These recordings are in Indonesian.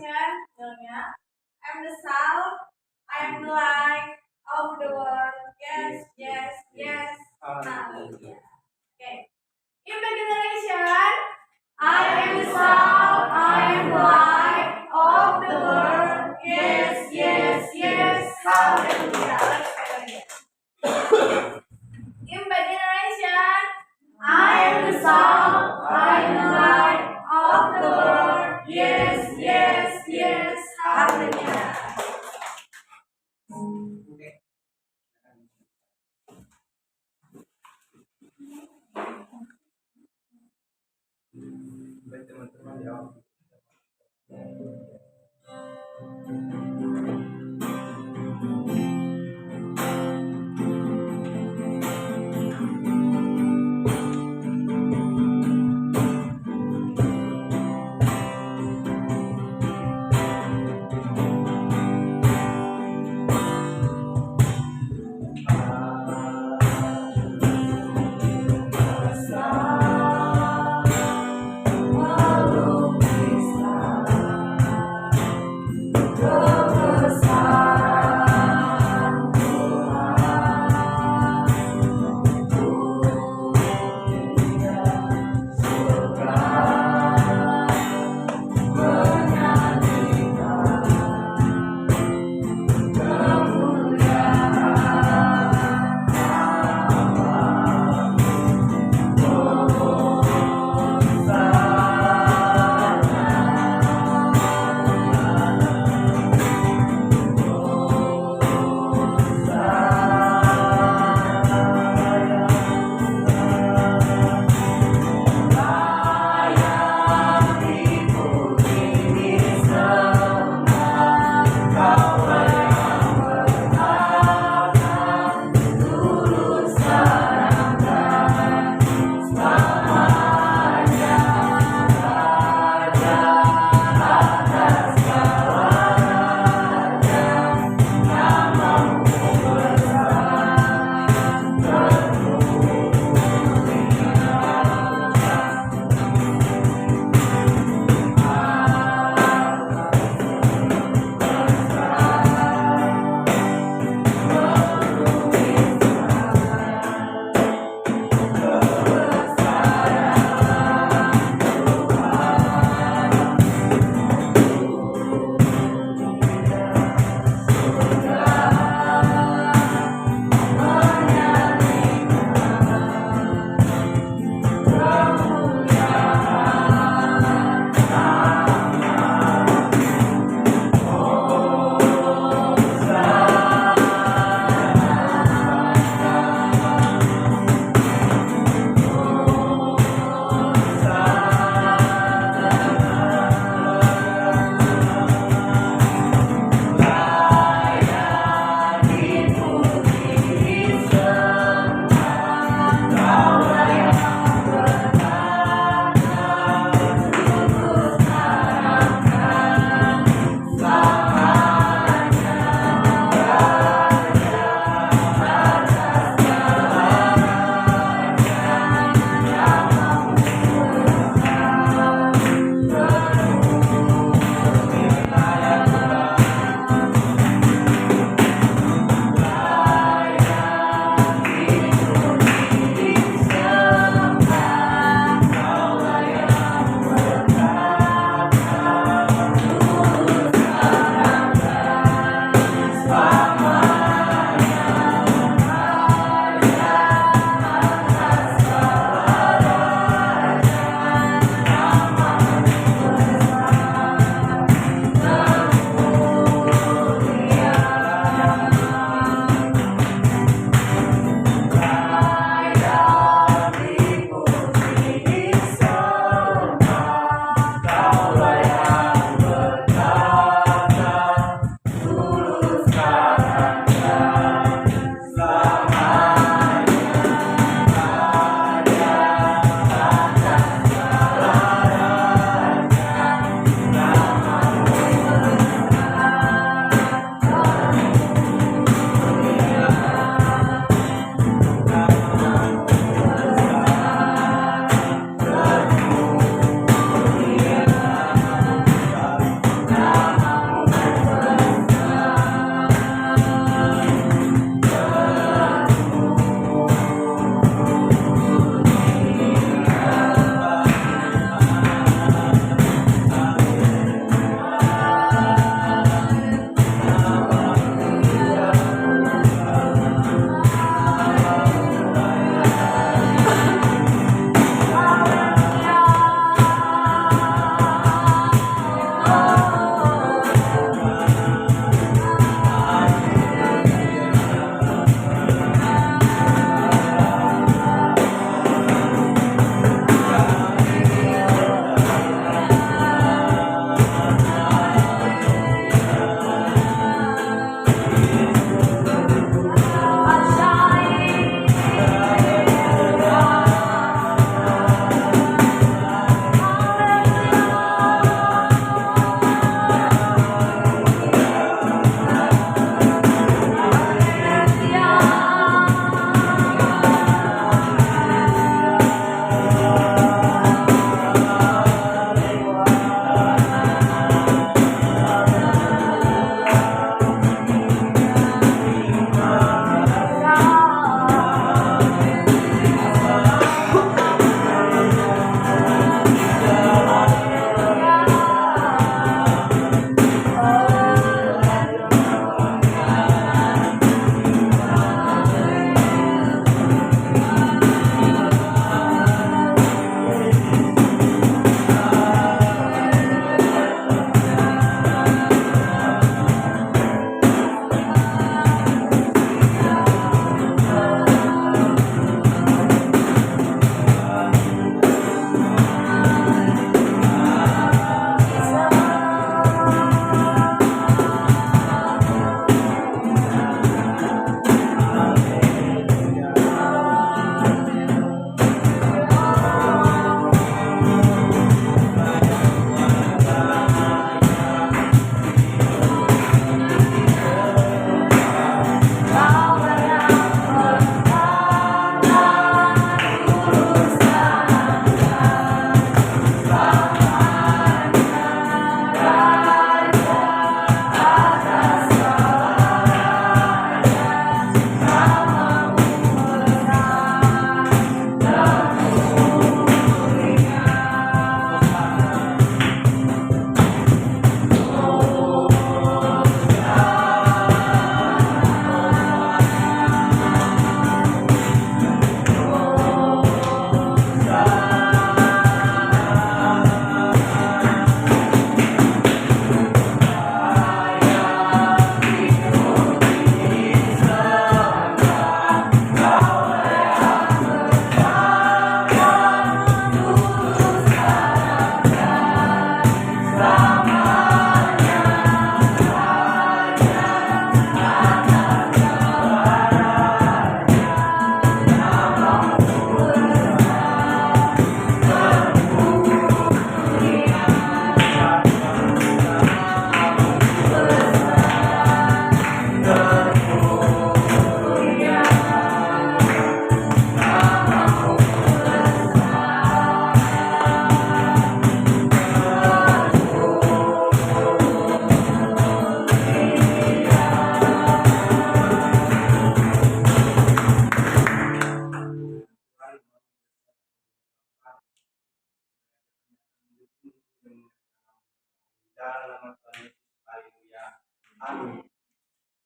generation, I'm the salt, I'm the light of the world. Yes, yes, yes. Hallelujah. Okay. In the generation, I am the salt, I am the light of the world. Yes, yes, yes. Hallelujah. In my generation, I am the salt, I am the light of the world. Yes, yes, yes. Hallelujah. Baik teman-teman ya. Oh Tuhan Yesus. Haleluya. Amin.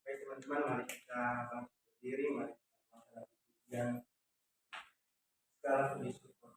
Baik teman-teman, mari kita bangkit berdiri, mari kita melakukan pujian segala puji syukur.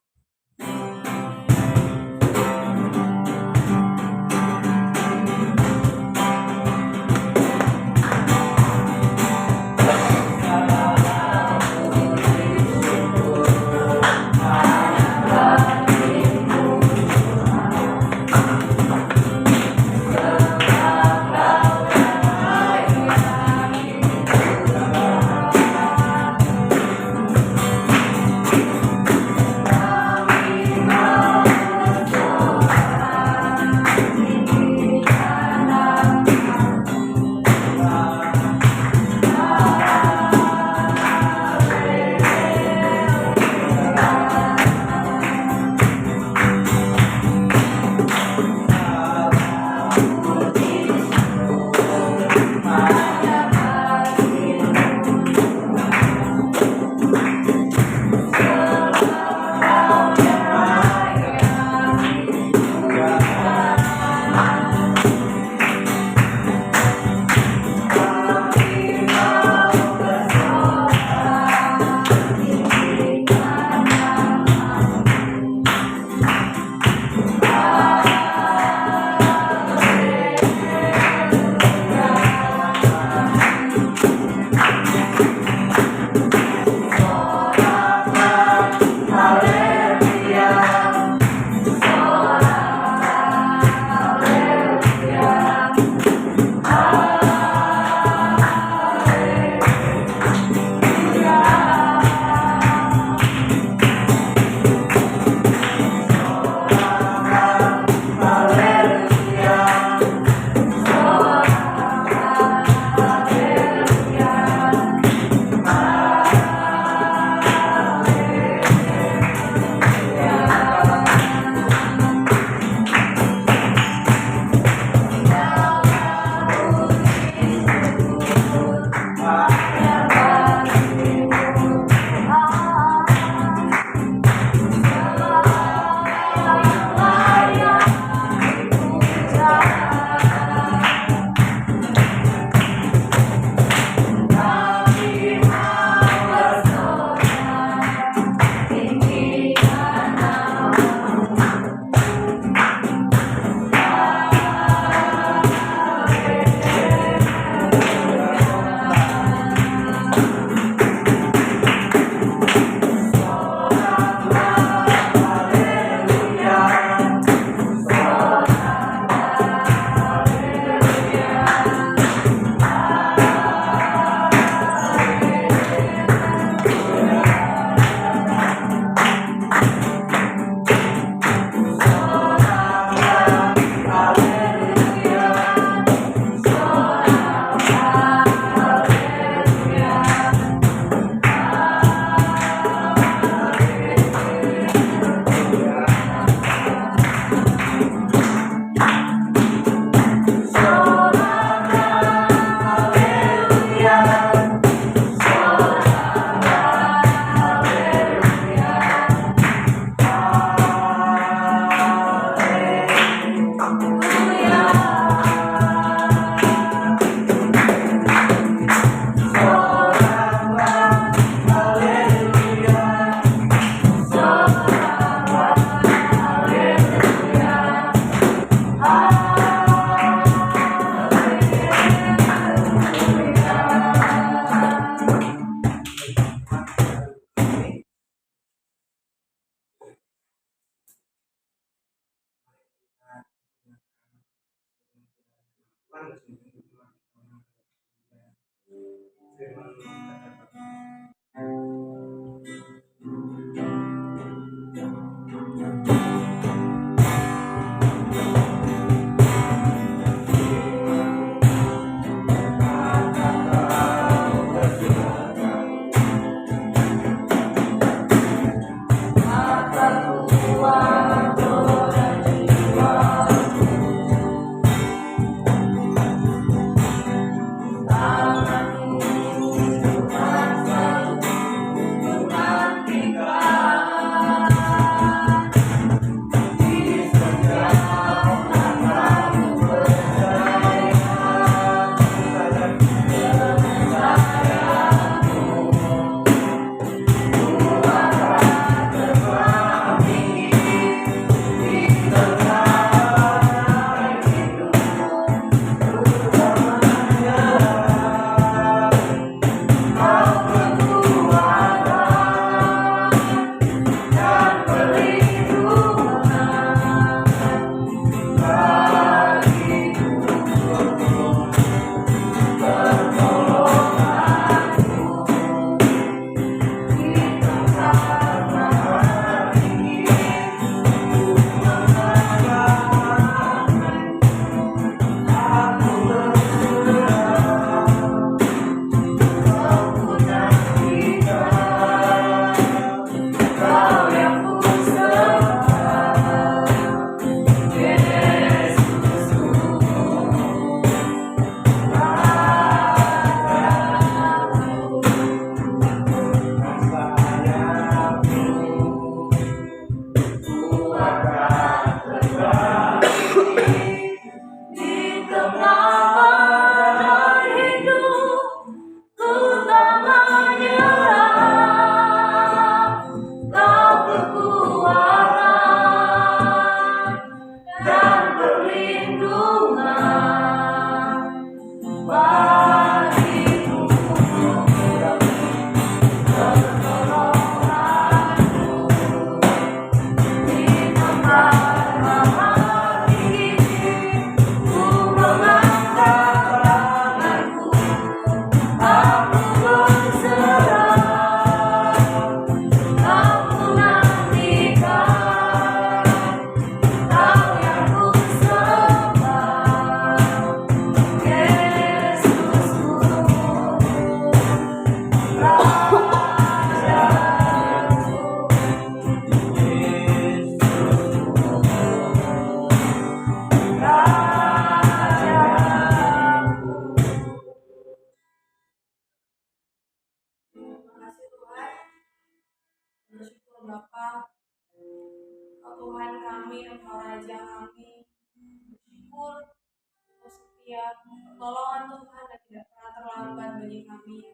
ya pertolongan Tuhan dan tidak pernah terlambat bagi kami.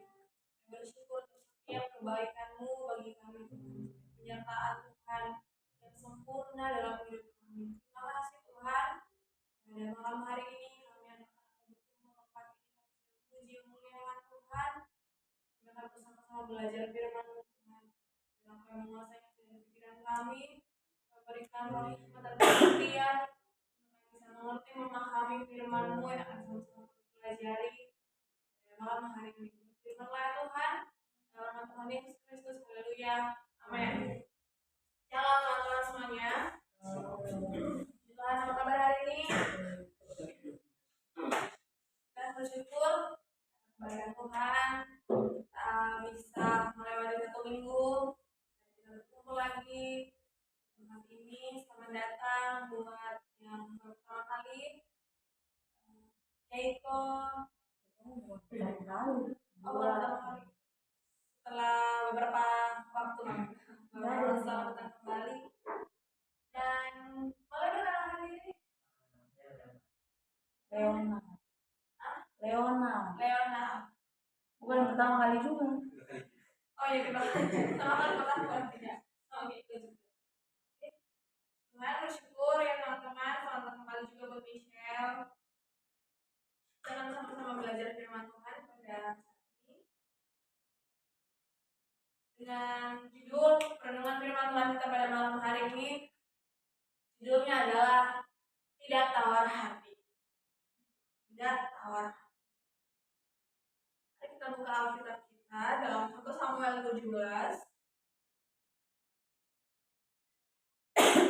Bersyukur untuk setiap kebaikan-Mu bagi kami, penyertaan Tuhan yang sempurna dalam hidup kami. Terima kasih Tuhan. Pada malam hari ini kami anak-anak berkumpul tempat ini memuji memuliakan Tuhan. Kami akan bersama-sama belajar firman-Mu Tuhan. Dan kami menguasai hati dan pikiran kami. Berikan roh hikmat dan pengertian. Kami bisa mengerti memahami firman-Mu yang akan sama-sama kami pelajari. Pada malam hari ini berfirman-Lah Tuhan. Dalam nama Tuhan Yesus Kristus. Haleluya. Amin. Shalom teman-teman semuanya. Tuhan, apa kabar hari ini? Kita bersyukur kebaikan Tuhan, kita bisa melewati satu minggu dan kita berkumpul lagi tempat ini. Selamat datang buat yang pertama kali. Keiko pertama kali setelah beberapa waktu. Selamat datang kembali. Dan boleh berkenalan hari ini? Leona. Bukan yang pertama kali juga. Oh iya, pertama kali tidak. Oh gitu juga. Tuhan bersyukur ya teman-teman. Selamat datang kembali juga buat Michelle. Kita akan sama-sama belajar firman Tuhan pada saat ini dengan judul renungan firman Tuhan kita pada malam hari ini. Judulnya adalah Tidak Tawar Hati. Tidak Tawar Hati. Mari kita buka Alkitab kita dalam 1 Samuel 17.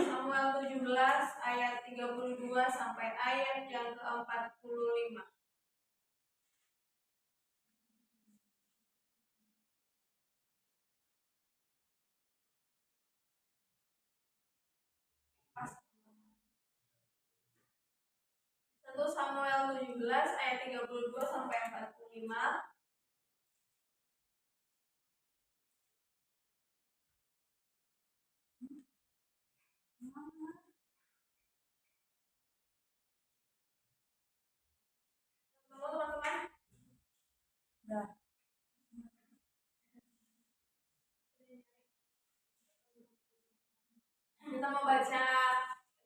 Samuel 17 ayat 32 sampai ayat yang ke-45. Pas. 1 Samuel 17 ayat 32 sampai 45. Teman-teman. Nah. Kita mau baca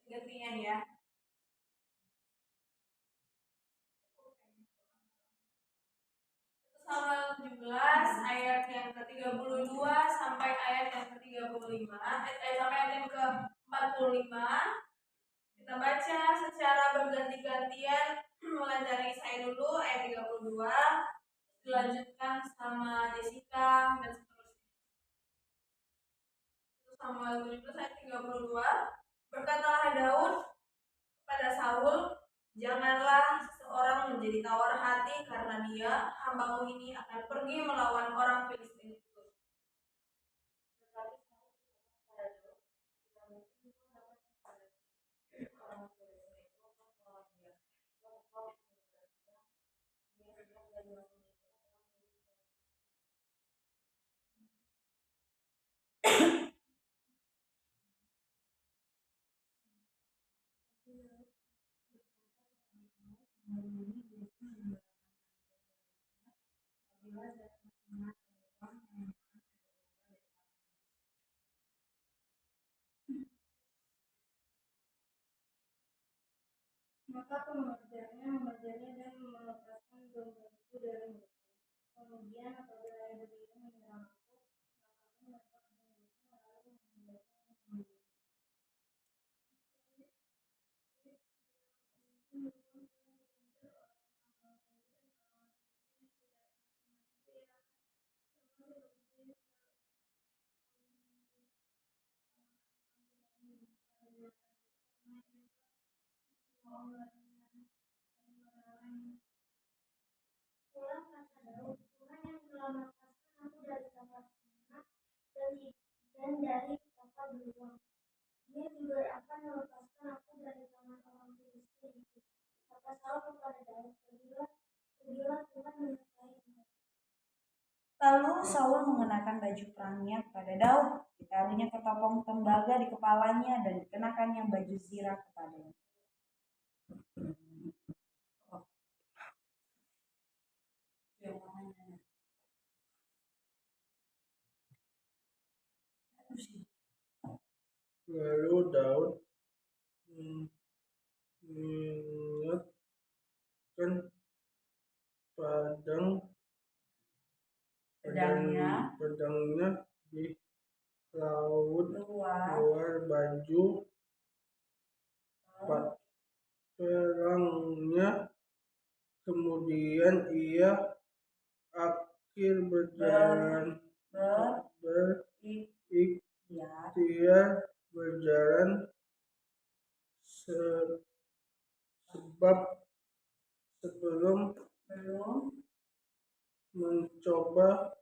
gantian ya. Samuel 17 ayat yang ke-32 sampai ayat yang ke-35. Sampai ayat yang ke-45. Kita baca secara berganti-gantian, mulai dari saya dulu ayat 32, dilanjutkan sama Jessica dan seterusnya. Samuel 17 ayat 32. Berkatalah Daud kepada Saul, janganlah seseorang menjadi tawar hati karena dia, hambamu ini akan pergi melawan orang Filistin itu. Tetapi Saul kepada Daud, tidak mungkin itu dapat menghadapi orang Filistin itu untuk melawan dia. Sebab engkau menjelaskan dia sedang dan menghadapi orang Filistin. Maka mengajarnya dan melepaskan domba itu dari mulut. Kemudian apabila ia berdiri menyerang aku, maka aku menangkap dombanya lalu membuatnya. Ulang kata Daud, Tuhan yang telah melepaskan aku dari kapal singa dan dari kapal beruang. Dia juga akan melepaskan aku dari tangan orang Filistin itu. Kata Saul kepada Daud, pergilah Tuhan menyertai engkau. Lalu Saul mengenakan baju perangnya kepada Daud, ditaruhnya ketopong tembaga di kepalanya dan dikenakannya baju zirah kepadanya. Lalu Daud mengingatkan pedangnya di laut luar baju perangnya. Kemudian ia akhir berikhtiar berjalan sebab sebelum mencoba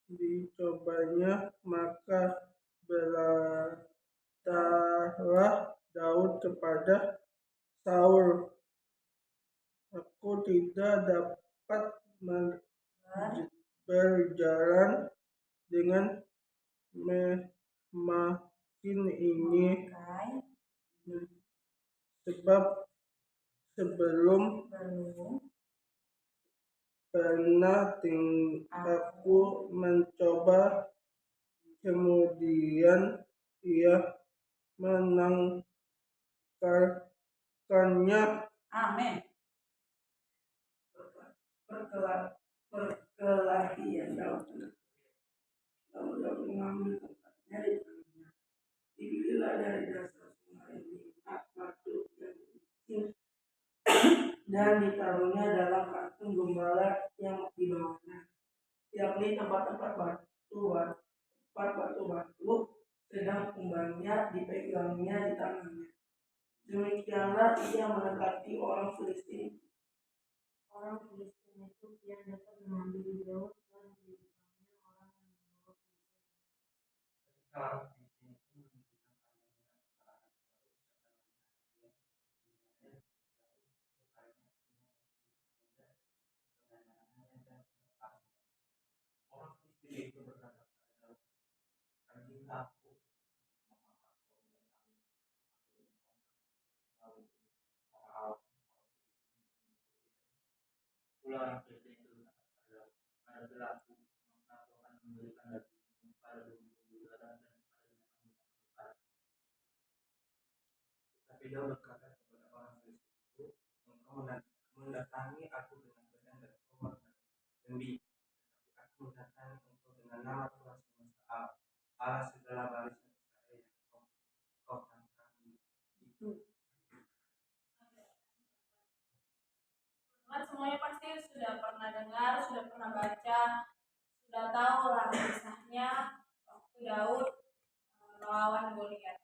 dicobanya maka berkatalah Daud kepada Saul, "Aku tidak dapat berjalan dengan memakai ini, sebab sebelum pernah aku mencoba, kemudian ia menangkalkannya." Amin. Perkelahian Daud mengambil tempatnya di tangannya. Dibililah dari dasar sungai empat batu yang licin dan ditaruhnya dalam kantung gembala yang di bawahnya, yakni tempat-tempat batu, sedang umbannya dipegangnya di tangannya. Demikianlah ia mendekati orang Filistin itu yang dapat mengambil Daud dan dibawanya orang yang membawa Filistin. Itu berkata kepada Daud, "Anjing aku pulang Filistin itu berkata pada pelaku, maka aku akan memberikan dagingmu pada burung udara dan pada binatang-binatang. Tapi Daud berkata kepada orang Filistin itu, "Engkau mendatangi aku dengan pedang dan tombak dan kendi, tetapi aku mendatangi engkau dengan nama Tuhan semesta alam, Allah segala barisan Israel yang kau tangkap itu." Semuanya pasti sudah pernah dengar, sudah pernah baca, sudah tahu lah kisahnya waktu Daud melawan Goliat.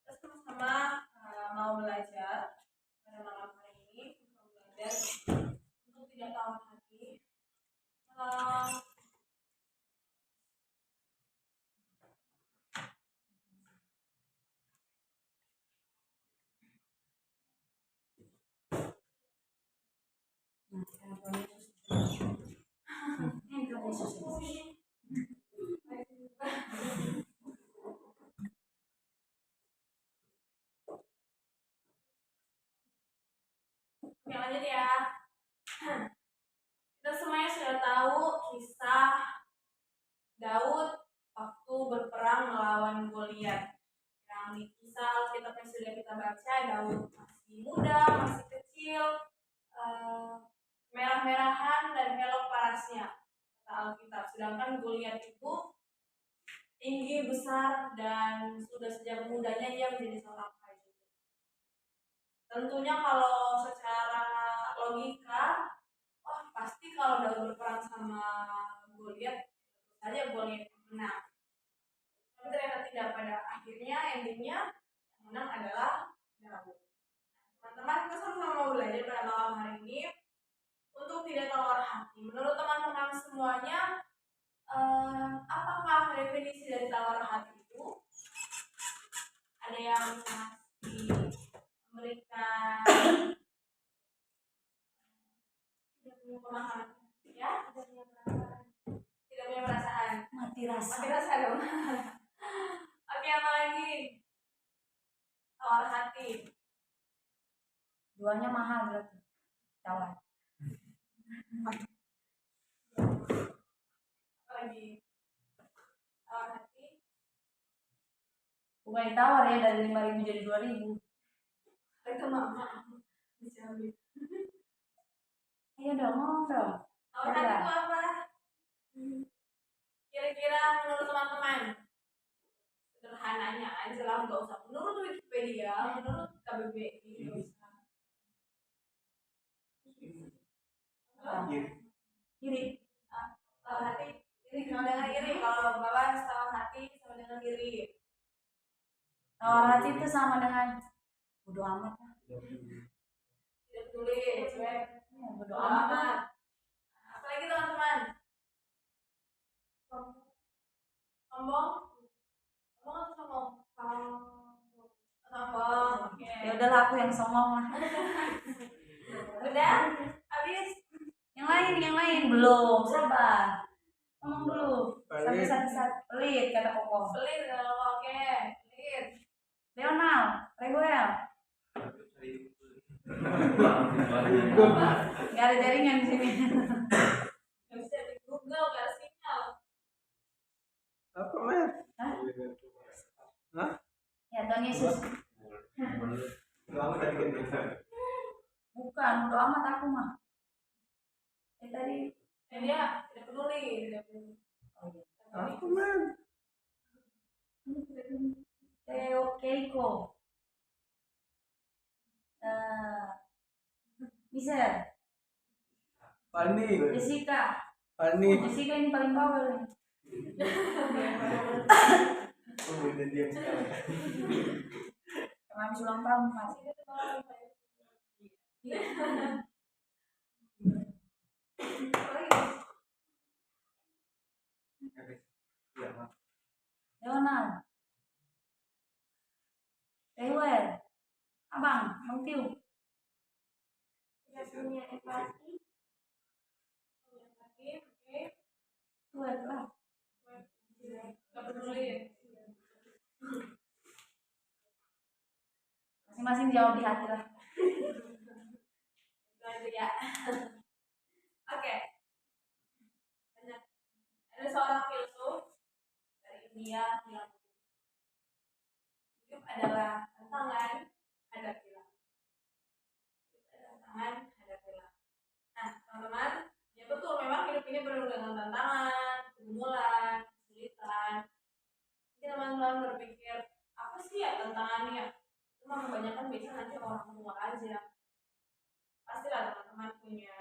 Terus sama-sama mau belajar pada malam hari ini, mau belajar untuk tidak tahu hati. Oke, lanjut ya. Kita semuanya sudah tahu kisah Daud waktu berperang melawan Goliat. Yang di kisah Alkitab yang sudah kita baca, Daud masih muda, masih kecil, merah-merahan dan elok parasnya, kata Alkitab. Sedangkan Goliat itu tinggi, besar, dan sudah sejak mudanya ia menjadi seorang prajurit. Tentunya kalau secara logika, pasti kalau Daud berperang sama Goliat, tentu saja Goliat yang menang. Tapi ternyata tidak, pada akhirnya endingnya yang menang adalah Daud. Teman-teman, kita sama-sama mau belajar pada malam hari ini untuk tidak tawar hati. Menurut teman-teman semuanya, apakah definisi dari tawar hati itu? Ada yang memberikan tidak punya pemahaman, ya? Tidak punya perasaan. Mati rasa dong. Oke, apa lagi? Tawar hati. Jualnya mahal berarti. Tawar. Apa lagi? Bukan ditawar ya, dari 5.000 jadi 2.000. Itu mama dijamin. Ayo dong, ngomong dong. Tawar hati itu apa? Kira-kira menurut teman-teman, sederhananya aja lah, nggak usah menurut Wikipedia, menurut KBBI, nggak usah. Iri. Tawar hati, iri sama dengan iri. Kalau bapak tawar hati sama dengan iri. Tawar hati itu sama dengan bodo amat lah. Tidak peduli, cuek. Ya, bodo Bodo amat. amat. Apalagi teman-teman? Sombong? Sombong atau sombong? Sombong. Oke. Ya udahlah, aku yang songong lah. Udah? Habis? Yang lain belum. Sabar. Ngomong dulu. Pelit. Satu pelit kata Koko. Pelit kalau oke. Pelit. Leonal, Reguel. Gak ada jaringan di sini. Gak bisa di Google, gak ada sinyal. Apa, Mer? Hah? Hah? Ya Tuhan Yesus. Lama tadi kita. Bukan, bodo amat aku mah. Tadi. Dia tidak peduli. Tidak peduli. Apa, Mer? Theo Keiko. Bisa. Pani. Jessica. Jessica ini paling bawel nih. Oh, udah diam sekarang. Karena habis ulang tahun mas. Iya, Mak. Leonal. Rewel. Abang, Bang Tiu. Tidak punya empati. Oke. Cuek lah. Gak peduli. Masing-masing jawab di hati lah. Itu aja ya. Oke. Banyak. Ada seorang filsuf dari India bilang hidup adalah tantangan, hadapilah. Hidup adalah tantangan, hadapilah. Nah, teman-teman, ya betul, memang hidup ini penuh dengan tantangan, pergumulan, kesulitan. Jadi teman-teman berpikir, apa sih ya tantangannya? Itu mah kebanyakan biasanya nanti orang tua aja. Pastilah teman-teman punya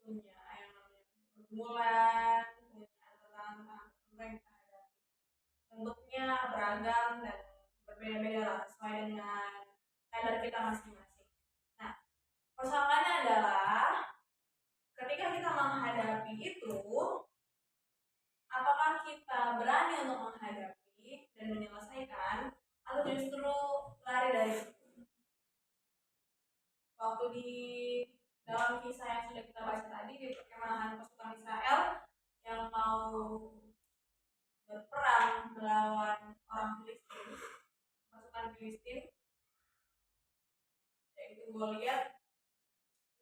yang namanya pergumulan, punya tantangan-tantangan tertentu yang kita hadapi. Bentuknya beragam dan berbeda-beda lah sesuai dengan kadar kita masing-masing. Nah, persoalannya adalah ketika kita menghadapi itu, apakah kita berani untuk menghadapi dan menyelesaikan atau justru lari dari itu? Waktu di dalam kisah yang sudah kita baca tadi di perkemahan pasukan Israel yang mau berperang melawan orang Filistin, pasukan Filistin, yaitu Goliat.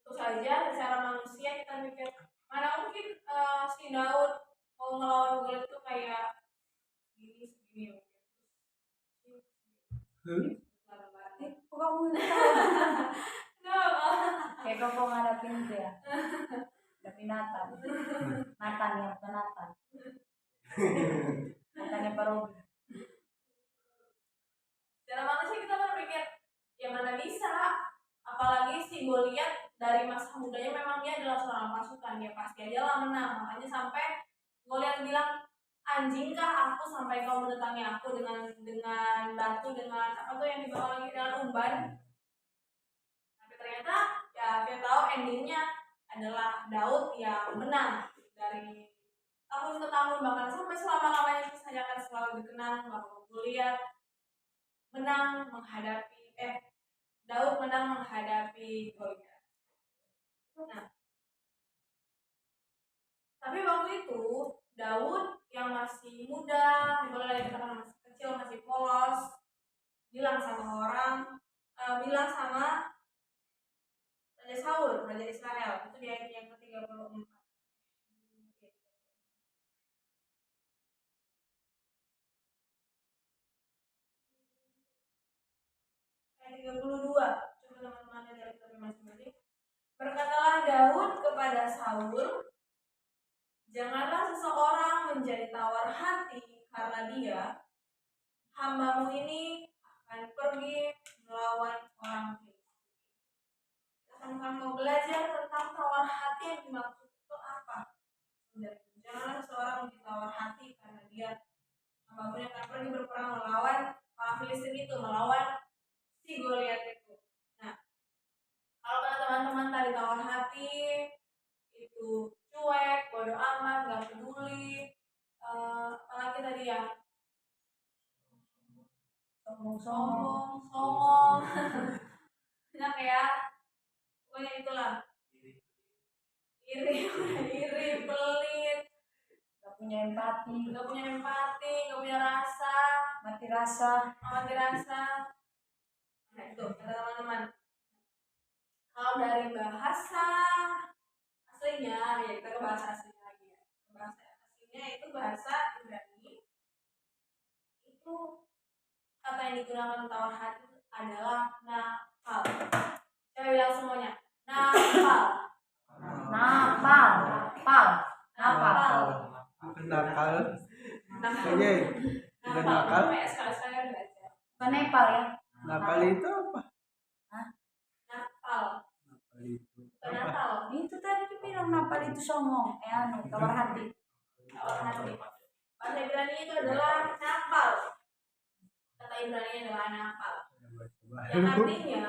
Tentu saja secara manusia kita mikir mana mungkin si Daud mau melawan Goliat itu kayak segini Kok kamu kayak Koko ngadapin itu ya? Hadapin Nathan. Nathan ya, bukan Nathan. Nathannya Pak Robi. secara manusia kita berpikir ya mana bisa, apalagi si Goliat dari masa mudanya memang dia adalah seorang pasukan, ya pasti aja lah menang. Makanya sampai Goliat bilang, anjingkah aku sampai kau mendatangi aku dengan batu, dengan apa tuh yang dibawa lagi, dengan umban. Tapi ternyata ya kita tahu endingnya adalah Daud yang menang. Dari tahun ke tahun bahkan sampai selama-lamanya saja akan selalu dikenang bahwa Goliat menang menghadapi Daud menang menghadapi Goliat. Nah, tapi waktu itu Daud yang masih muda, boleh dikatakan masih kecil, masih polos, bilang sama Raja Saul, Raja Israel, itu di ayat yang ke-34. 32. Coba teman-teman lihat dari kitab masing-masing. Berkatalah Daud kepada Saul, janganlah seseorang menjadi tawar hati karena dia, hambamu ini akan pergi melawan orang Filistin. Kita sama-sama belajar tentang tawar hati yang dimaksud itu apa. Janganlah seseorang menjadi tawar hati karena dia, hambamu ini akan pergi berperang melawan orang Filistin itu, melawan si Goliat itu. Nah, kalau kata teman-teman tadi tawar hati itu cuek, bodoh amat, gak peduli, apalagi tadi ya, sombong, enak ya, pokoknya itulah, iri, pelit, Gak punya empati, gak punya rasa, mati rasa. Nah itu kata teman-teman. Kalau dari bahasa aslinya, ya kita ke bahasa aslinya lagi ya. Bahasa aslinya itu bahasa Ibrani. Itu kata yang digunakan untuk tawar hati adalah nakal. Saya bilang semuanya, nakal. Bukan nakal. Nakal. Nakal. Sekali-sekali baca. Bukan Nepal ya? Nakal itu apa? Nakal. Itu Nakal. Itu tadi dibilang Nepal itu songong. Tawar hati. Bahasa Ibrani itu adalah nakal. Kata Ibrani adalah nakal. Yang artinya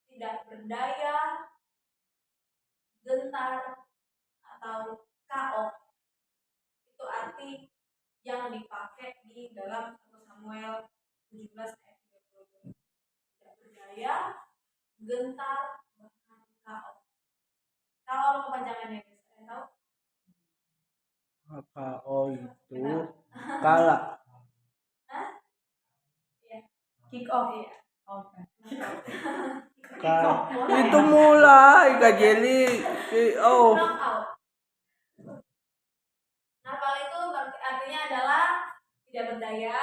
tidak berdaya, gentar, atau kaok. Itu arti yang dipakai di dalam 1 Samuel 17 ayat 30. Tidak berdaya, gentar, bahkan kaok. Kalau kepanjangannya guys, kalian tahu? KO itu kalah. Iya. Kick off. Iya. Oke. Itu mulai Kak Jeli. Oh. Knockout. Nakal itu artinya adalah tidak berdaya,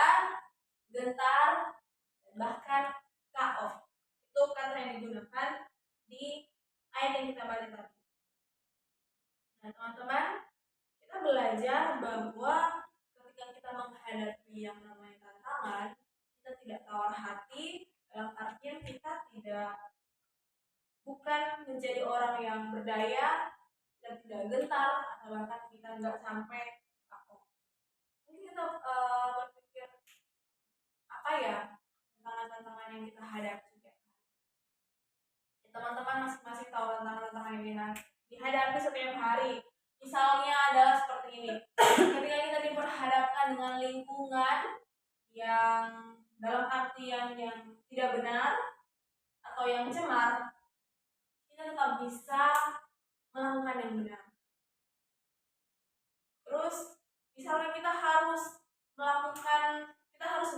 gentar, dan bahkan KO. Itu kata yang digunakan di ayat yang kita baca tadi. Nah teman-teman, kita belajar bahwa ketika kita menghadapi yang namanya tantangan, kita tidak tawar hati, dalam artian kita bukan menjadi orang yang berdaya, kita tidak gentar, atau bahkan kita nggak sampai kaku. Mungkin kita berpikir apa ya tantangan-tantangan yang kita hadapi juga. Ya, teman-teman masing-masing tahu tantangan-tantangan yang dihadapi setiap hari. Misalnya adalah seperti ini. Ketika kita diperhadapkan dengan lingkungan yang dalam artian yang tidak benar atau yang cemar, kita tetap bisa melakukan yang benar. Terus misalnya kita harus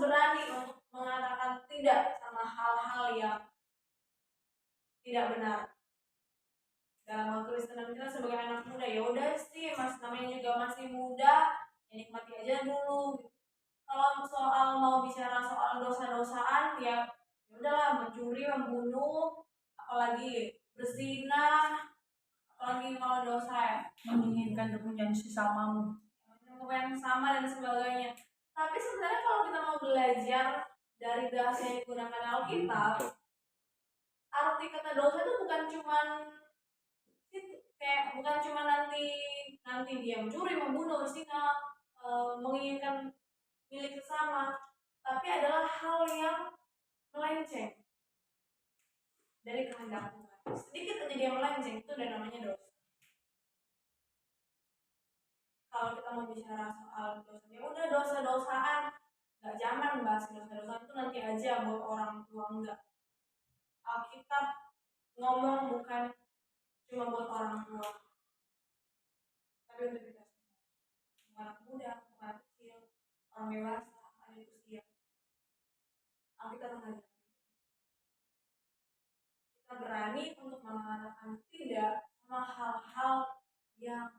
berani untuk mengatakan tidak sama hal-hal yang tidak benar. Dalam hal Kristen kita sebagai anak muda, ya udah sih, namanya juga masih muda, ya nikmati aja dulu. Kalau soal mau bicara soal dosa-dosaan, ya udahlah, mencuri, membunuh, apalagi berzina, apalagi kalau dosa ya, menginginkan kepunyaan sesamamu, yang sama dan sebagainya. Tapi sebenarnya kalau kita mau belajar dari bahasa yang digunakan Alkitab, arti kata dosa itu bukan cuman nanti dia mencuri, membunuh, berzina, menginginkan milik sesama, tapi adalah hal yang melenceng dari kehendak Tuhan. Sedikit aja dia melenceng, itu udah namanya dosa. Kalau kita mau bicara soal dosa, ya udah dosa-dosaan, nggak zaman bahas dosa-dosaan itu nanti aja buat orang tua, enggak. Alkitab ngomong bukan cuma buat orang tua, tapi untuk kita semua, anak muda, anak kecil, orang dewasa, adik usia. Alkitab mengajar kita berani untuk mengatakan tidak sama hal-hal yang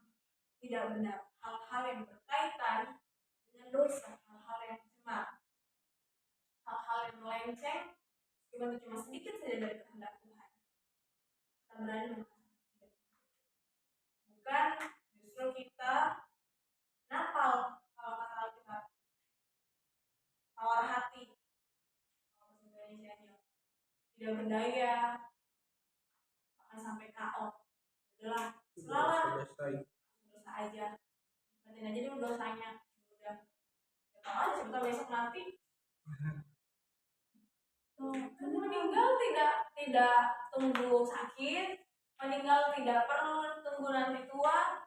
tidak benar, hal-hal yang berkaitan dengan dosa, hal-hal yang cemar, hal-hal yang melenceng, meskipun cuma sedikit saja dari kehendak Tuhan, kita berani mengatakan tidak. Bukan justru kita napal, kalau kata Alkitab, tawar hati, kalau bahasa Indonesianya, tidak berdaya, bahkan sampai KO. Udahlah, selalah, dosa aja, nikmatin aja dulu dosanya, udah, ya tahu aja sebentar besok nanti. Meninggal tidak tunggu sakit, meninggal tidak perlu tunggu nanti tua,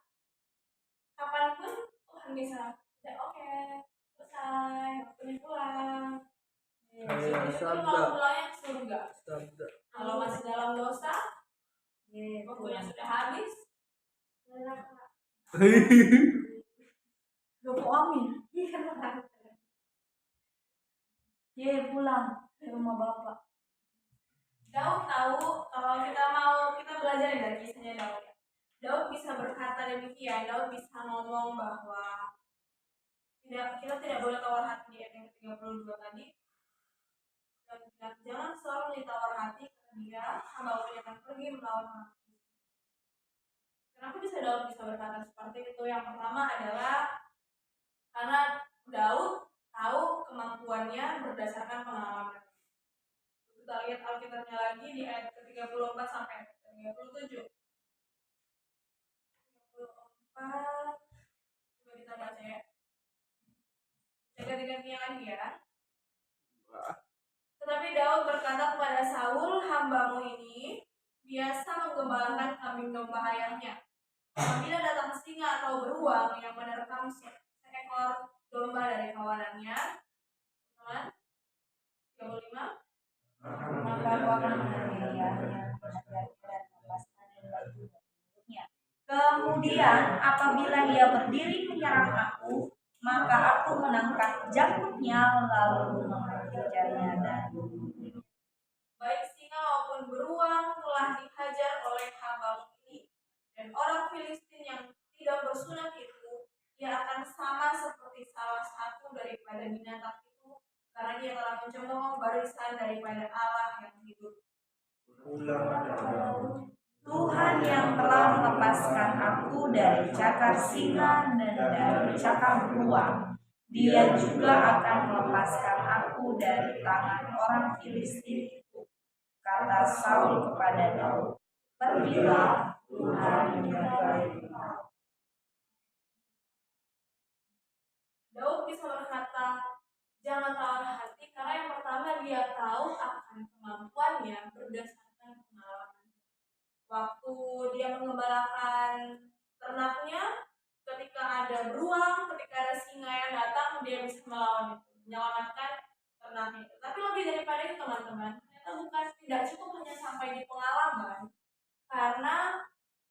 kapanpun Tuhan bisa. Udah oke, selesai, waktunya pulang. Kalau pulangnya ke surga. Kalau masih dalam dosa, waktunya sudah habis, neraka. Amin. Pulang ke rumah bapak. Daud tahu, kalau kita belajar dari kisahnya Daud ya. Daud bisa berkata demikian, Daud bisa ngomong bahwa kita tidak boleh tawar hati di ayat yang ke-32 tadi. Dan jangan selalu ditawar hati karena dia hamba Allah akan pergi melawan orang. Kenapa Daud bisa berkata seperti itu? Yang pertama adalah karena Daud tahu kemampuannya berdasarkan pengalaman. Kita lihat Alkitabnya lagi di ayat ke-34 sampai 37. 34. Coba kita baca ya. Ganti-gantinya lagi ya. Tetapi Daud berkata kepada Saul, hambamu ini biasa menggembalakan kambing domba ayahnya. Apabila datang singa atau beruang yang menerkam seekor domba dari kawanannya, teman 35. Maka aku akan menganiayanya, mengajarnya dan melepaskannya dari mulutnya. Kemudian apabila dia berdiri menyerang aku, maka aku menangkap jangkutnya lalu mengejarnya dan membunuhnya. Baik singa maupun beruang telah dihajar oleh hambamu ini, dan orang Filistin yang tidak bersunat itu, dia akan sama seperti salah satu daripada binatang itu, karena dia telah mencemooh barisan daripada Allah yang hidup. Tuhan yang telah melepaskan aku dari cakar singa dan dari cakar beruang, Dia juga akan melepaskan aku dari tangan orang Filistin itu. Kata Saul kepada Daud, pergilah, Tuhan menyertai engkau. Daud bisa berkata, jangan tawar hati, karena yang pertama dia tahu akan kemampuannya berdasarkan pengalaman. Waktu dia mengembalakan ternaknya, ketika ada beruang, ketika ada singa yang datang, dia bisa melawan itu, menyelamatkan ternaknya itu. Tapi lebih daripada itu teman-teman, ternyata bukan tidak cukup hanya sampai di pengalaman, karena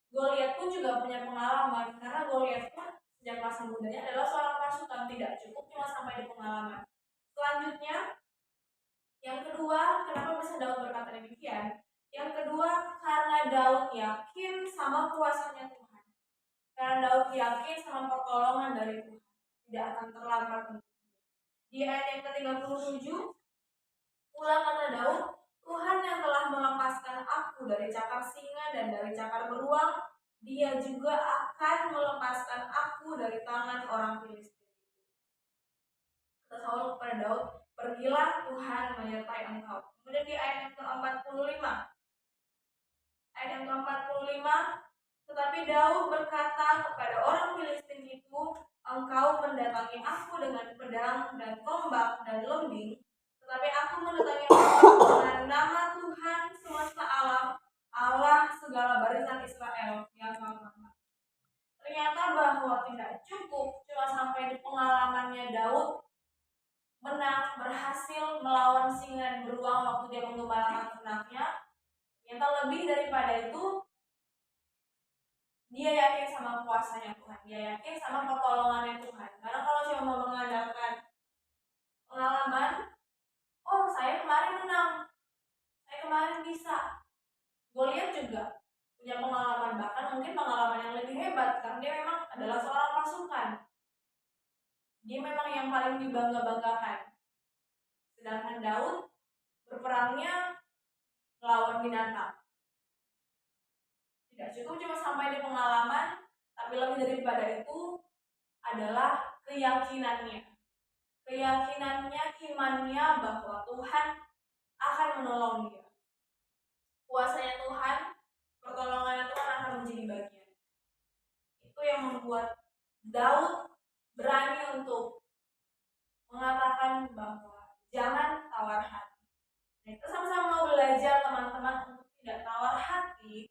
Goliat pun juga punya pengalaman, karena Goliat pun sejak masa mudanya adalah seorang pasukan, tidak cukup cuma sampai di pengalaman. Selanjutnya, yang kedua, kenapa bisa Daud berkata demikian? Yang kedua, karena Daud yakin sama kuasanya Tuhan. Karena Daud yakin sama pertolongan dari Tuhan, tidak akan terlambat. Di ayat yang ke-37, pula kata Daud, Tuhan yang telah melepaskan aku dari cakar singa dan dari cakar beruang, Dia juga akan melepaskan aku dari tangan orang Filistin. Kata Saul kepada Daud, pergilah, Tuhan menyertai engkau. Kemudian di ayat yang ke-45, tetapi Daud berkata kepada orang Filistin itu, engkau mendatangi aku dengan pedang dan tombak dan lembing, tetapi aku mendatangi engkau dengan nama Tuhan semesta alam, Allah segala barisan Israel yang Maha. Ternyata bahwa tidak cukup cuma sampai di pengalamannya Daud menang, berhasil melawan singa dan beruang waktu dia menggembalakan ternaknya. Ternyata lebih daripada itu, dia yakin sama kuasanya Tuhan, dia yakin sama pertolongannya Tuhan. Karena kalau cuma mau mengandalkan pengalaman, oh saya kemarin menang, saya kemarin bisa. Goliat juga punya pengalaman, bahkan mungkin pengalaman yang lebih hebat, karena dia memang adalah seorang pasukan. Dia memang yang paling dibangga-banggakan. Sedangkan Daud berperangnya melawan binatang. Tidak cukup cuma sampai di pengalaman, tapi lebih daripada itu adalah keyakinannya. Keyakinannya, imannya bahwa Tuhan akan menolong dia. Kuasanya Tuhan, pertolongan Tuhan akan menjadi bagian. Itu yang membuat Daud berani untuk mengatakan bahwa jangan tawar hati. Nah, kita sama-sama mau belajar teman-teman untuk tidak tawar hati.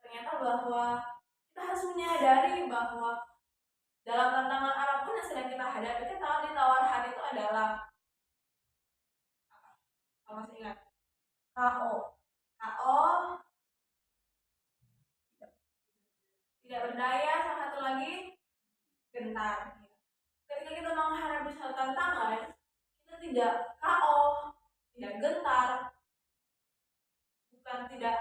Ternyata bahwa kita harus menyadari bahwa dalam tantangan apapun yang sedang kita hadapi, kita ditawar hati itu adalah apa? Kalau masih ingat? KO. Tidak berdaya, sama satu lagi gentar. Ketika kita menghadapi suatu tantangan, kita tidak KO, tidak gentar, bukan tidak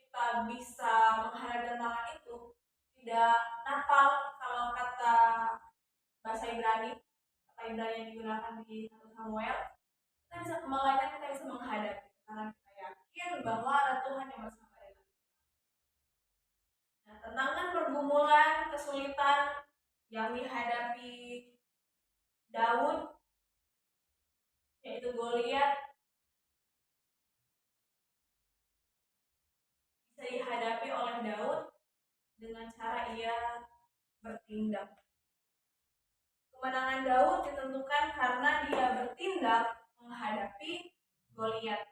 kita bisa menghadapi tantangan itu, tidak napal kalau kata bahasa Ibrani, kata Ibrani yang digunakan di 1 Samuel, kita bisa melainkan kita bisa menghadapi karena kita yakin bahwa ada Tuhan yang bersama dengan kita. Nah, tantangan, pergumulan, kesulitan yang dihadapi Daud, yaitu Goliat, bisa dihadapi oleh Daud dengan cara ia bertindak. Kemenangan Daud ditentukan karena dia bertindak menghadapi Goliat.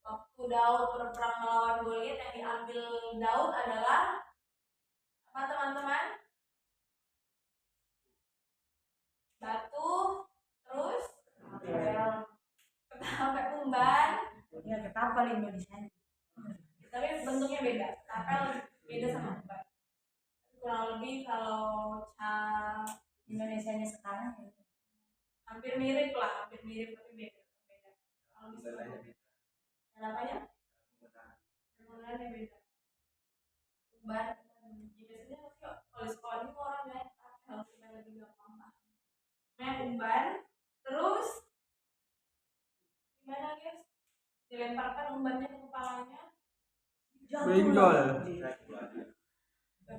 Waktu Daud berperang melawan Goliat, yang diambil Daud adalah apa teman-teman? Batu, terus ketapel, umban. Ya ketapel Indonesia. Tapi bentuknya beda. Ketapel beda sama umban. Kurang lebih kalau Indonesianya sekarang hampir mirip tapi beda. Kalau misalnya apanya? Penggunaannya beda. Umban, ya biasanya kalau sekolah ini orang ya harus lebih gampang paham. Nah, umban, terus gimana guys? Dilemparkan umbannya ke kepalanya.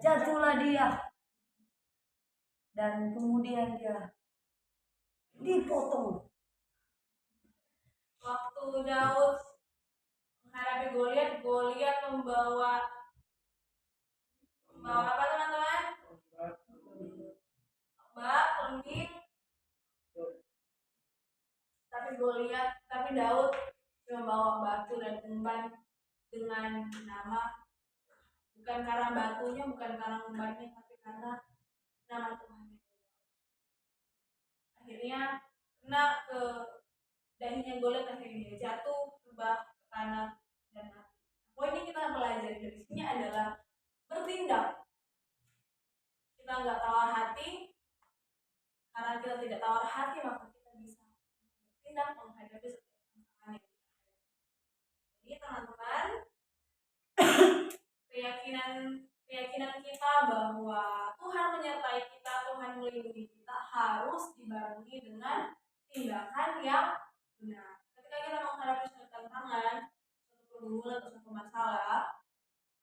Jatuhlah dia. Dan kemudian dia dipotong. Waktu Daud menghadapi Goliat membawa apa teman-teman? Tombak, kelembing. Tapi Daud membawa batu dan umban dengan nama, bukan karena batunya, bukan karena umbannya, tapi karena nama Tuhan. Akhirnya kena ke dahinya Goliat, akhirnya dia jatuh, rebah ke tanah dan mati. Poin yang kita belajar dari sini adalah bertindak. Kita nggak tawar hati. Karena kita tidak tawar hati, maka kita bisa bertindak menghadapi setiap tantangan yang kita hadapi. Jadi teman-teman, keyakinan kita bahwa Tuhan menyertai kita, Tuhan melindungi kita harus dibarengi dengan tindakan yang benar. Ketika kita menghadapi suatu tantangan, suatu pergumulan atau suatu masalah,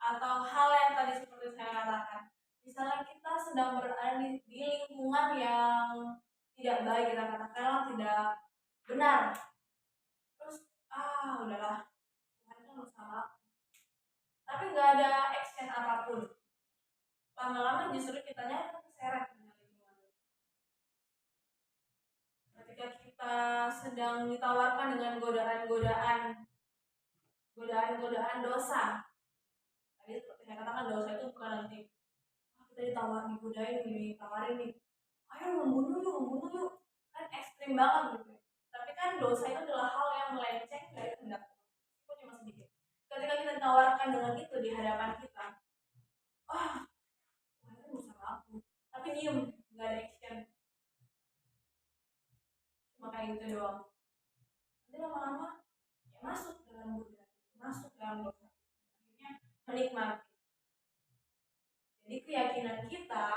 atau hal yang tadi seperti saya katakan, misalnya kita sedang berada di lingkungan yang tidak baik, kita katakanlah tidak benar, terus udahlah, Tuhan kan bersama aku, tapi nggak ada action apapun, lama-lama justru kitanya terseret dengan lingkungan. Ketika kita sedang ditawarkan dengan godaan dosa, tadi seperti saya katakan, dosa itu bukan nanti kita ditawarin nih, ayo membunuh yuk, kan ekstrim banget gitu. Tapi kan dosa itu adalah hal yang melenceng dari kehendak Tuhan, itu cuma sedikit. Ketika kita ditawarkan dengan itu di hadapan kita, Tuhan kan bersama aku, tapi diem, nggak ada action, cuma kayak gitu doang. Nanti lama-lama ya masuk dalam dosa, akhirnya menikmati. Jadi keyakinan kita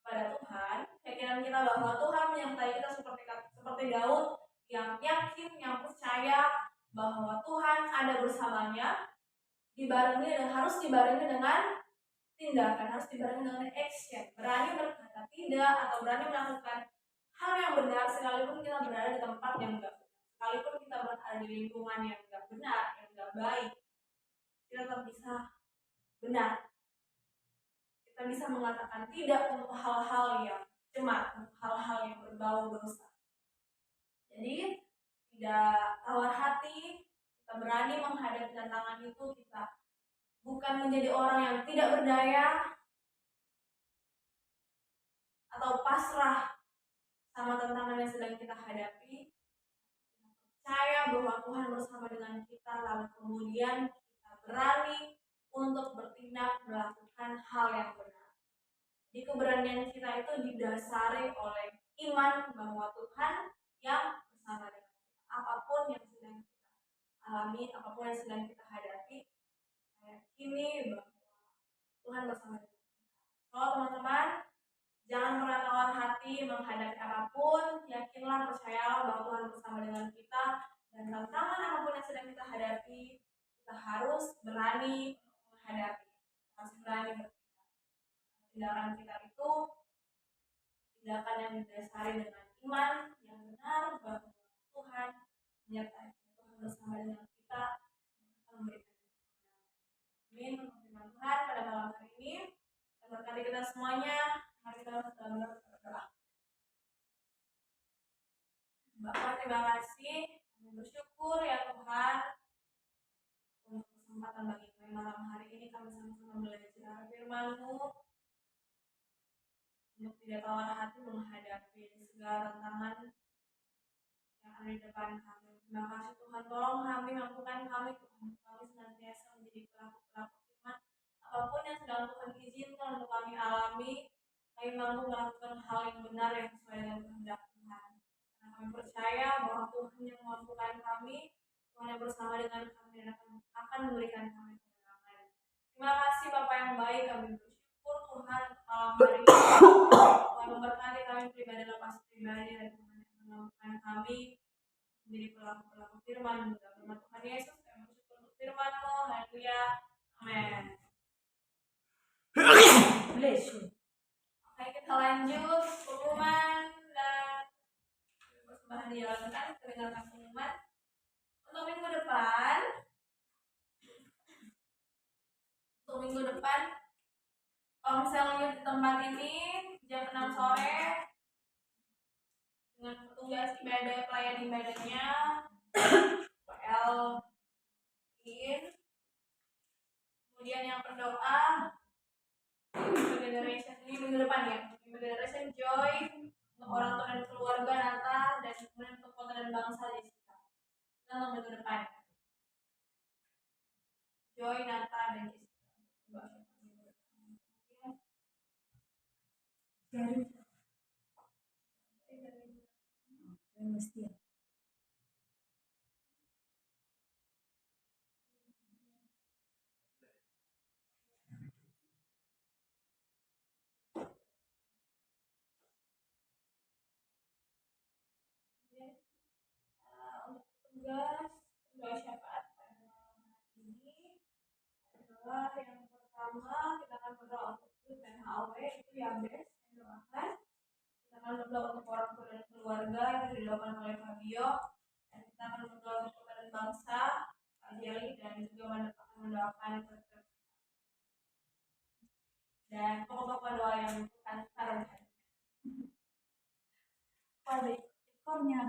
pada Tuhan, keyakinan kita bahwa Tuhan menyertai kita seperti Daud yang yakin, yang percaya bahwa Tuhan ada bersamanya, harus dibarengi dengan tindakan, harus dibarengi dengan action, berani berkata tidak atau berani melakukan hal yang benar sekalipun kita berada di tempat yang enggak benar, sekalipun kita berada di lingkungan yang enggak benar, yang enggak baik, kita tetap bisa benar. Kita bisa mengatakan tidak untuk hal-hal yang cemar, untuk hal-hal yang berbau dosa. Jadi tidak tawar hati, kita berani menghadapi tantangan itu, kita bukan menjadi orang yang tidak berdaya atau pasrah sama tantangan yang sedang kita hadapi. Kita percaya bahwa Tuhan bersama dengan kita, lalu kemudian kita berani untuk bertindak melakukan hal yang benar. Di keberanian kita itu didasari oleh iman bahwa Tuhan yang bersama dengan kita. Apapun yang sedang kita alami, apapun yang sedang kita hadapi, saya yakini bahwa Tuhan bersama dengan kita. So teman-teman, jangan pernah tawar hati menghadapi apapun. Yakinlah, percayalah bahwa Tuhan bersama dengan kita, dan tantangan apapun yang sedang kita hadapi, kita harus berani menghadapi, harus berani bertindak. Tindakan kita itu tindakan yang didasari dengan iman yang benar bahwa Tuhan menyertai kita, Tuhan bersama dengan kita, dan akan memberikan kita. Amin. Firman Tuhan pada malam hari ini memberkati kita semuanya. Mari kita bersama-sama berdoa. Bapa, terima kasih, kami bersyukur ya Tuhan untuk kesempatan bagi kami malam hari ini, kami sama-sama belajar firman-Mu untuk tidak tawar hati menghadapi segala tantangan yang ada di depan kami. Terima kasih Tuhan, tolong kami, mampukan kami Tuhan, kami senantiasa menjadi pelaku-pelaku firman. Apapun yang sedang Tuhan izinkan untuk kami alami, kami mampu melakukan hal yang benar yang sesuai dengan kehendak Tuhan. Karena kami percaya bahwa Tuhan yang memampukan kami, Tuhan yang bersama dengan kami, dan akan memberikan kami kemenangan. Terima kasih Bapa yang baik, kami bersyukur Tuhan malam hari ini. Tuhan memberkati kami pribadi lepas pribadi, dan Tuhan yang memampukan kami menjadi pelaku-pelaku firman. Dalam nama Tuhan Yesus, kami bersyukur untuk firman-Mu. Haleluya. Amin. Oke, kita lanjut pengumuman dan persembahan dijalankan. Kita dengarkan pengumuman untuk minggu depan. Komselnya di tempat ini jam 6 sore dengan petugas ibadah, pelayan ibadahnya PL in. Kemudian yang berdoa generation ini minggu depan ya, generation joy untuk orang tua dan keluarga Nata, dan kemudian untuk kota dan bangsa Jessica. Kita untuk minggu depan Joy, Nata, dan Jessica. Mesti ya. Untuk tugas doa syafaat pada malam hari ini adalah yang pertama kita akan berdoa untuk Yud dan HW, itu yang best yang doakan. Kita akan berdoa untuk orang tua dan keluarga yang didoakan oleh Fabio, dan kita akan berdoa untuk kota dan bangsa Pak Jeli, dan juga akan mendoakan dan pokok-pokok doa yang akan kita rencanakan. Pada ekornya.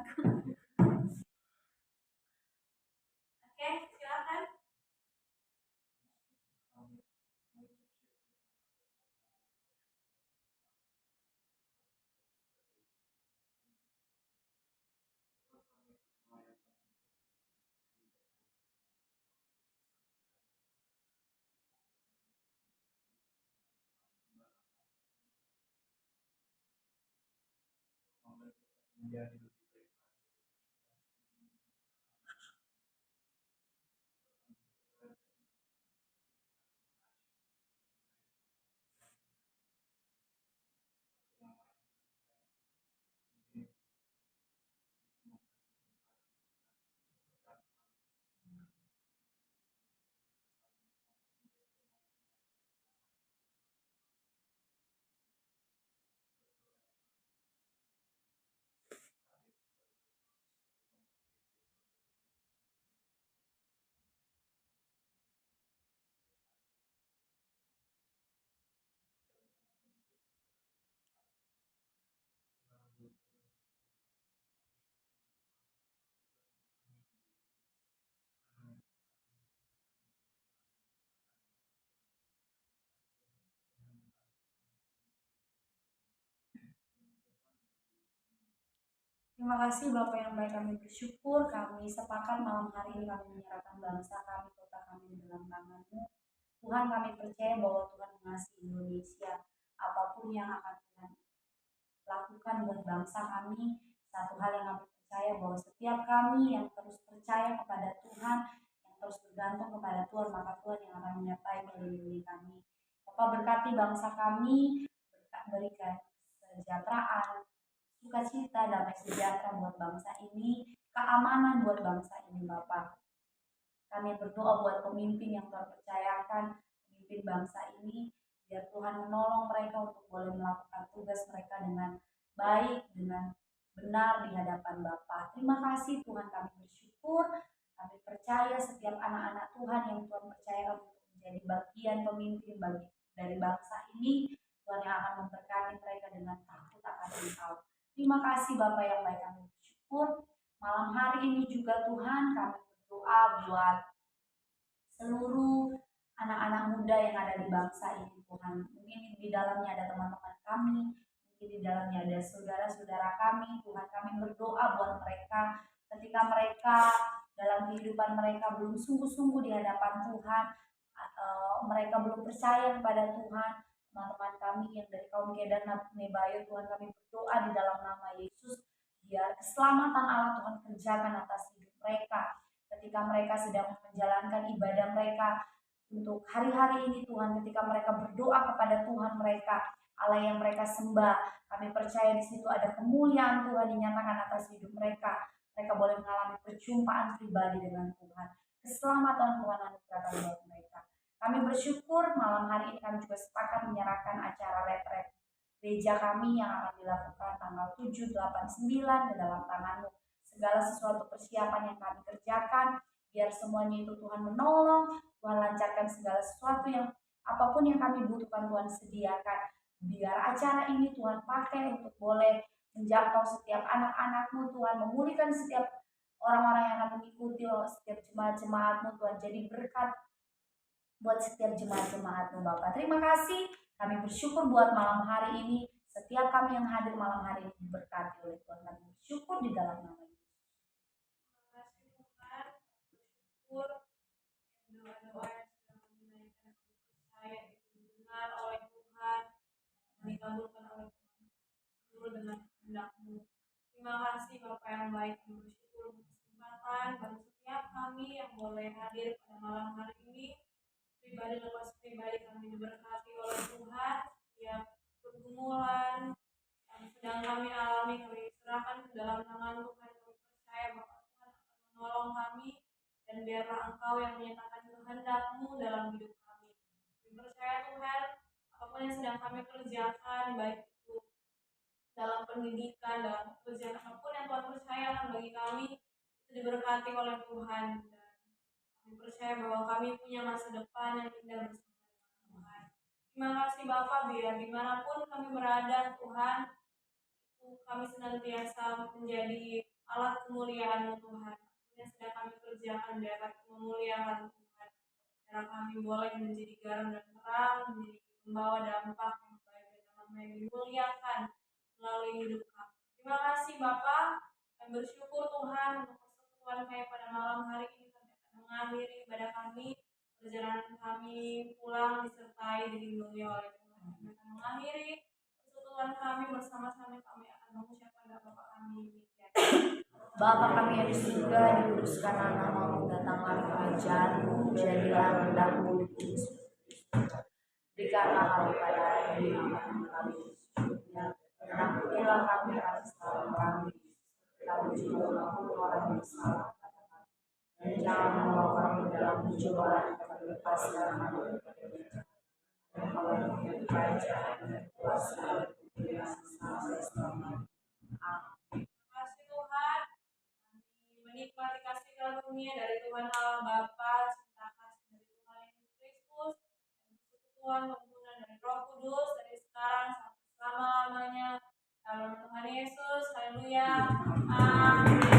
Oke, silakan. menjadi lebih baik. Terima kasih Bapak yang baik, kami bersyukur, kami sepakat malam hari ini kami menyerahkan bangsa kami, kota kami di dalam tangan-Mu. Tuhan, kami percaya bahwa Tuhan mengasihi Indonesia. Apapun yang akan Tuhan lakukan buat bangsa kami, satu hal yang kami percaya bahwa setiap kami yang terus percaya kepada Tuhan, yang terus bergantung kepada Tuhan, maka Tuhan yang akan menyertai melindungi kami. Bapak berkati bangsa kami, berikan kesejahteraan, sukacita, damai sejahtera buat bangsa ini, keamanan buat bangsa ini Bapak. Kami berdoa buat pemimpin yang Tuhan percayakan, pemimpin bangsa ini, biar Tuhan menolong mereka untuk boleh melakukan tugas mereka dengan baik, dengan benar di hadapan Bapa. Terima kasih Tuhan, kami bersyukur, kami percaya setiap anak-anak Tuhan yang Tuhan percayakan untuk menjadi bagian pemimpin dari bangsa ini, Tuhan yang akan memberkati mereka dengan takut akan Engkau. Terima kasih Bapak yang baik, kami bersyukur. Malam hari ini juga Tuhan kami berdoa buat seluruh anak-anak muda yang ada di bangsa ini Tuhan. Mungkin di dalamnya ada teman-teman kami, mungkin di dalamnya ada saudara-saudara kami. Tuhan, kami berdoa buat mereka ketika mereka dalam kehidupan mereka belum sungguh-sungguh di hadapan Tuhan, mereka belum percaya kepada Tuhan. Teman-teman kami yang dari kaum Kedan Nebayo, Tuhan, kami berdoa di dalam nama Yesus, biar keselamatan Allah Tuhan kerjakan atas hidup mereka ketika mereka sedang menjalankan ibadah mereka untuk hari-hari ini Tuhan, ketika mereka berdoa kepada Tuhan mereka, Allah yang mereka sembah, kami percaya di situ ada kemuliaan Tuhan dinyatakan atas hidup mereka. Mereka boleh mengalami perjumpaan pribadi dengan Tuhan. Keselamatan Tuhan anugerahkan buat mereka. Kami bersyukur malam hari ini kami juga sepakat menyerahkan acara retret gereja kami yang akan dilakukan tanggal 7, 8, 9 ke dalam tangan-Mu. Segala sesuatu persiapan yang kami kerjakan, biar semuanya itu Tuhan menolong, Tuhan lancarkan segala sesuatu yang apapun yang kami butuhkan Tuhan sediakan. Biar acara ini Tuhan pakai untuk boleh menjangkau setiap anak-anak-Mu Tuhan, memulihkan setiap orang-orang yang akan mengikuti setiap jemaat-jemaat-Mu Tuhan. Jadi berkat buat setiap jemaat-jemaat-Mu Bapak. Terima kasih, kami bersyukur buat malam hari ini. Setiap kami yang hadir malam hari ini diberkati oleh Tuhan. Kami bersyukur di dalam nama Yesus. Terima kasih Tuhan, bersyukur doa-doa yang sudah kami naikkan, kami percaya itu didengar oleh Tuhan, dikabulkan oleh Tuhan, seluruh dengan kehendak-Mu. Terima kasih Bapak yang baik, kami bersyukur untuk kesempatan bagi setiap kami yang boleh hadir pada malam hari ini. Pribadi lepas pribadi kami diberkati oleh Tuhan. Setiap pergumulan yang sedang kami alami kami serahkan ke dalam tangan Tuhan. Kami percaya bahwa Tuhan akan menolong kami, dan biarlah Engkau yang menyatakan kehendak-Mu dalam hidup kami. Kami percaya Tuhan, apapun yang sedang kami kerjakan, baik itu dalam pendidikan, dalam pekerjaan apapun yang Tuhan percayakan bagi kami, itu diberkati oleh Tuhan. Kami percaya bahwa kami punya masa depan yang indah bersama dengan Tuhan. Terima kasih Bapak, biar dimanapun kami berada Tuhan, itu kami senantiasa menjadi alat kemuliaan Tuhan. Yang sedang kami kerjakan dapat memuliakan Tuhan. Karena kami boleh menjadi garam dan terang, menjadi membawa dampak yang baik dan nama yang dimuliakan melalui hidup kami. Terima kasih Bapak, kami bersyukur Tuhan untuk persekutuan kami pada malam hari ini. Mengakhiri ibadah kami, perjalanan kami pulang disertai dilindungi oleh Tuhan. Kami akan mengakhiri persekutuan kami bersama-sama, kami akan mengucapkan doa kami. Bapa kami yang di surga, dikuduskanlah nama-Mu, datanglah kerajaan-Mu, jadilah kehendak-Mu di bumi seperti di surga. Berikanlah kami pada hari ini makan kami secukupnya, dan ampunilah kami atas kesalahan kami, kami juga mengampuni orang yang bersalah. Dan jangan membawa kami dalam pencobaan, tapi lepaskan kami dari jahat. Dan kalau yang kerajaan dan kuasa dan kemuliaan sampai selamanya. Amin. Terima kasih Tuhan. Kami menikmati kasih karunia dari Tuhan Allah Bapa, cinta kasih dari Tuhan Yesus Kristus, dan persekutuan pembunuhan dari Roh Kudus dari sekarang sampai selama-lamanya. Dalam Tuhan Yesus, haleluya. Amin.